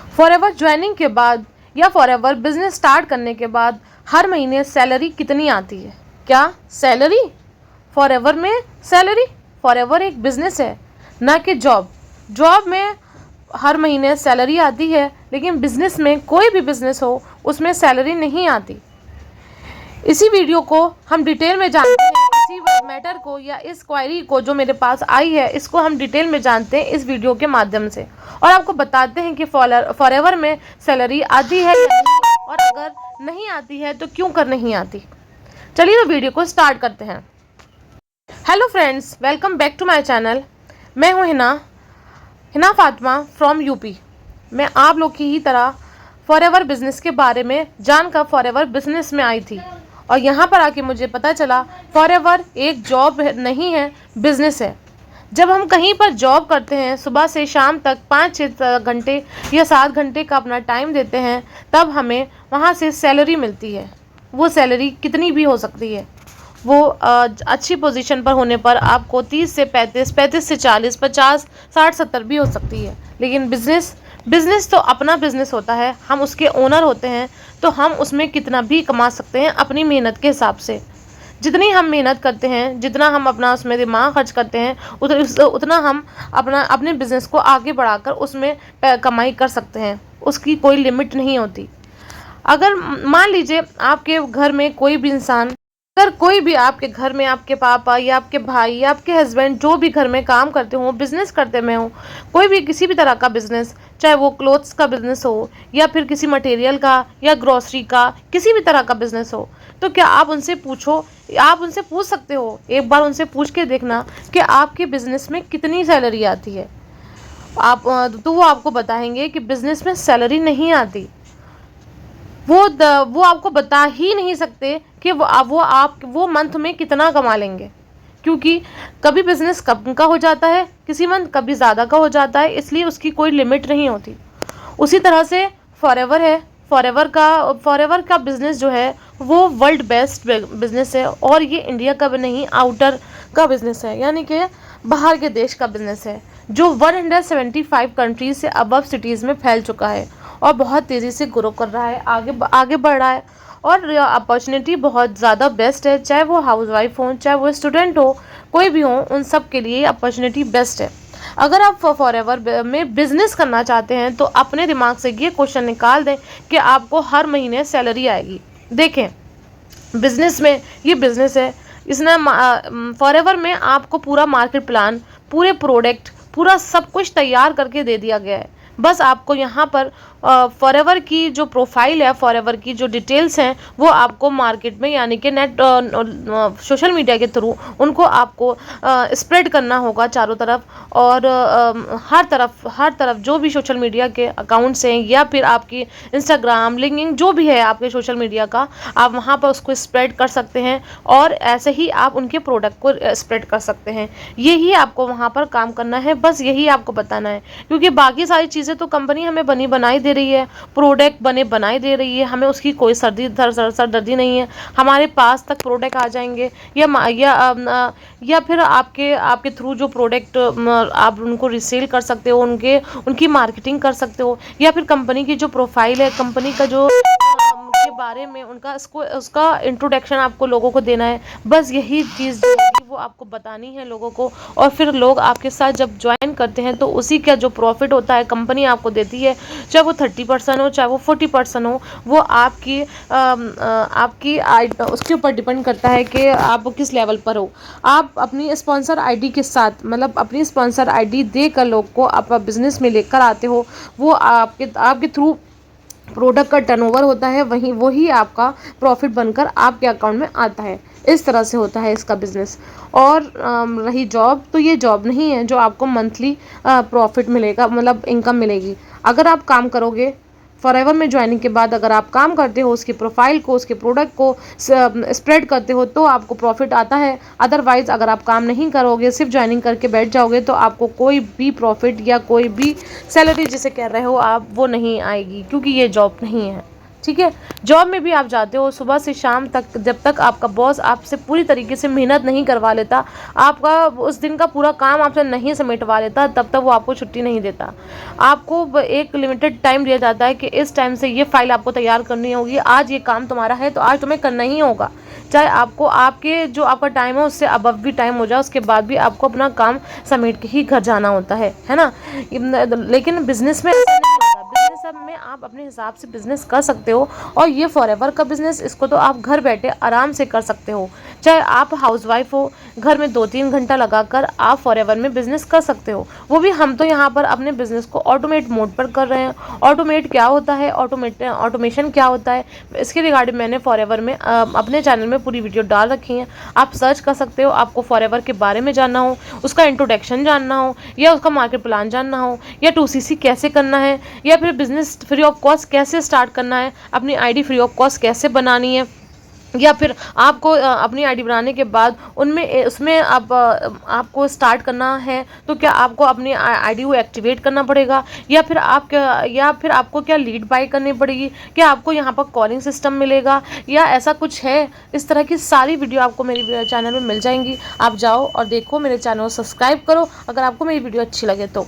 Forever joining के बाद या फॉरएवर बिजनेस स्टार्ट करने के बाद हर महीने सैलरी कितनी आती है? क्या सैलरी? फॉरएवर में सैलरी? फॉरएवर एक बिजनेस है, ना कि जॉब। जॉब में हर महीने सैलरी आती है, लेकिन बिजनेस में, कोई भी बिजनेस हो, उसमें सैलरी नहीं आती। इसी वीडियो को हम डिटेल में जानते हैं। इसी मैटर को या इस क्वायरी को जो मेरे पास आई है, इसको हम डिटेल में जानते हैं इस वीडियो के माध्यम से, और आपको बताते हैं कि फॉरएवर में सैलरी आती है या नहीं, और अगर नहीं आती है तो क्यों कर नहीं आती। चलिए तो वीडियो को स्टार्ट करते हैं। Hello friends, welcome back to my channel. मैं हूँ हिना फातिमा फ्रॉम यूपी। मैं आप लोग की ही तरह फॉरएवर बिजनेस के बारे में जानकर फॉरएवर बिजनेस में आई थी, और यहाँ पर आके मुझे पता चला फॉरएवर एक जॉब नहीं है, बिजनेस है। जब हम कहीं पर जॉब करते हैं, सुबह से शाम तक 5-6 घंटे या 7 घंटे का अपना टाइम देते हैं, तब हमें वहाँ से सैलरी मिलती है। वो सैलरी कितनी भी हो सकती है। वो अच्छी पोजीशन पर होने पर आपको 30 से 35, 35 से 40, 50, 60, 70 भी हो सकती है। लेकिन बिजनेस तो अपना बिजनेस होता है, हम उसके ओनर होते हैं, तो हम उसमें कितना भी कमा सकते हैं अपनी मेहनत के हिसाब से। जितनी हम मेहनत करते हैं, जितना हम अपना उसमें दिमाग खर्च करते हैं, उतना हम अपने बिजनेस को आगे बढ़ाकर उसमें कमाई कर सकते हैं। उसकी कोई लिमिट नहीं होती। अगर मान लीजिए आपके घर में कोई भी इंसान, अगर कोई भी आपके घर में, आपके पापा या आपके भाई या आपके हस्बैंड जो भी घर में काम करते हो, बिजनेस करते में हो, कोई भी किसी भी तरह का बिजनेस, चाहे वो क्लोथ्स का बिजनेस हो या फिर किसी मटेरियल का या ग्रोसरी का, किसी भी तरह का बिजनेस हो, तो क्या आप उनसे पूछ सकते हो, एक बार उनसे पूछ के देखना कि आपके बिजनेस में कितनी सैलरी आती है। तो वो आपको बताएंगे कि बिजनेस में सैलरी नहीं आती। वो आपको बता ही नहीं सकते कि वो मंथ में कितना कमा लेंगे, क्योंकि कभी बिजनेस कम का हो जाता है, किसी मंथ कभी ज़्यादा का हो जाता है, इसलिए उसकी कोई लिमिट नहीं होती। उसी तरह से फॉरएवर है। फॉरएवर का बिजनेस जो है वो वर्ल्ड बेस्ट बिजनेस है, और ये इंडिया का भी नहीं, आउटर का बिजनेस है, यानी कि बाहर के देश का बिजनेस है, जो 175 कंट्रीज से अबव सिटीज़ में फैल चुका है और बहुत तेज़ी से ग्रो कर रहा है, आगे बढ़ रहा है, और अपॉर्चुनिटी बहुत ज़्यादा बेस्ट है। चाहे वो हाउसवाइफ हो, चाहे वो स्टूडेंट हो, कोई भी हो, उन सब के लिए अपॉर्चुनिटी बेस्ट है। अगर आप फॉरएवर में बिजनेस करना चाहते हैं, तो अपने दिमाग से ये क्वेश्चन निकाल दें कि आपको हर महीने सैलरी आएगी। देखें, बिजनेस में, ये बिजनेस है, इसने फॉरएवर में आपको पूरा मार्केट प्लान, पूरे प्रोडक्ट, पूरा सब कुछ तैयार करके दे दिया गया है। बस आपको यहाँ पर फॉरएवर की जो प्रोफाइल है, फॉरएवर की जो डिटेल्स हैं, वो आपको मार्केट में, यानी कि सोशल मीडिया के थ्रू उनको आपको स्प्रेड करना होगा चारों तरफ, और हर तरफ जो भी सोशल मीडिया के अकाउंट्स हैं, या फिर आपकी इंस्टाग्राम, लिंक्डइन, जो भी है आपके सोशल मीडिया का, आप वहाँ पर उसको स्प्रेड कर सकते हैं, और ऐसे ही आप उनके प्रोडक्ट को स्प्रेड कर सकते हैं। यही आपको वहाँ पर काम करना है, बस यही आपको बताना है, क्योंकि बाकी सारी चीज़ें तो कंपनी हमें बनाई दे रही है, प्रोडक्ट बनाई दे रही है, हमें उसकी कोई सरदर्दी नहीं है। हमारे पास तक प्रोडक्ट आ जाएंगे, या फिर आपके थ्रू जो प्रोडक्ट आप उनको रिसेल कर सकते हो, उनकी मार्केटिंग कर सकते हो, या फिर कंपनी की जो प्रोफाइल है, कंपनी का जो के बारे में उसका इंट्रोडक्शन आपको लोगों को देना है। बस यही चीज़ वो आपको बतानी है लोगों को, और फिर लोग आपके साथ जब ज्वाइन करते हैं, तो उसी का जो प्रॉफिट होता है कंपनी आपको देती है, चाहे वो 30% हो, चाहे वो 40% हो, वो आपकी उसके ऊपर डिपेंड करता है कि आप किस लेवल पर हो। आप अपनी स्पॉन्सर आईडी के साथ, मतलब अपनी स्पॉन्सर आईडी देकर लोग को आप बिजनेस में लेकर आते हो, वो आपके थ्रू प्रोडक्ट का टर्नओवर होता है, वही आपका प्रॉफिट बनकर आपके अकाउंट में आता है। इस तरह से होता है इसका बिजनेस। और रही जॉब, तो ये जॉब नहीं है जो आपको मंथली प्रॉफिट मिलेगा, मतलब इनकम मिलेगी। अगर आप काम करोगे फॉरएवर में ज्वाइनिंग के बाद, अगर आप काम करते हो, उसकी प्रोफाइल को, उसके प्रोडक्ट को स्प्रेड करते हो, तो आपको प्रॉफिट आता है। अदरवाइज अगर आप काम नहीं करोगे, सिर्फ ज्वाइनिंग करके बैठ जाओगे, तो आपको कोई भी प्रॉफिट या कोई भी सैलरी जिसे कह रहे हो आप, वो नहीं आएगी, क्योंकि ये जॉब नहीं है। ठीक है। जॉब में भी आप जाते हो सुबह से शाम तक, जब तक आपका बॉस आपसे पूरी तरीके से मेहनत नहीं करवा लेता, आपका उस दिन का पूरा काम आपसे नहीं समेटवा लेता, तब तक वो आपको छुट्टी नहीं देता। आपको एक लिमिटेड टाइम दिया जाता है कि इस टाइम से ये फाइल आपको तैयार करनी होगी, आज ये काम तुम्हारा है तो आज तुम्हें करना ही होगा, चाहे आपको आपके जो आपका टाइम है उससे अबव भी टाइम हो जाए, उसके बाद भी आपको अपना काम समेट के ही घर जाना होता है ना। लेकिन बिजनेस में ऐसा नहीं होता। बिजनेस में आप अपने हिसाब से बिजनेस कर सकते हो, और ये फॉरएवर का बिजनेस, इसको तो आप घर बैठे आराम से कर सकते हो। चाहे आप हाउसवाइफ हो, घर में 2-3 घंटा लगाकर आप फॉरएवर में बिजनेस कर सकते हो। वो भी हम तो यहाँ पर अपने बिजनेस को ऑटोमेट मोड पर कर रहे हैं। ऑटोमेट क्या होता है, ऑटोमेशन क्या होता है, इसके रिगार्डिंग मैंने फॉरएवर में अपने चैनल में पूरी वीडियो डाल रखी है, आप सर्च कर सकते हो। आपको फॉरएवर के बारे में जानना हो, उसका इंट्रोडक्शन जानना हो, या उसका मार्केट प्लान जानना हो, या 2CC कैसे करना है, या फिर बिजनेस फ्री ऑफ कॉस्ट कैसे स्टार्ट करना है, अपनी आईडी फ्री ऑफ कॉस्ट कैसे बनानी है, या फिर आपको अपनी आईडी बनाने के बाद उसमें आपको स्टार्ट करना है तो क्या आपको अपनी आईडी को एक्टिवेट करना पड़ेगा, या फिर आपको क्या लीड बाय करनी पड़ेगी, क्या आपको यहाँ पर कॉलिंग सिस्टम मिलेगा, या ऐसा कुछ है। इस तरह की सारी वीडियो आपको मेरी चैनल में मिल जाएंगी। आप जाओ और देखो, मेरे चैनल को सब्सक्राइब करो अगर आपको मेरी वीडियो अच्छी लगे तो।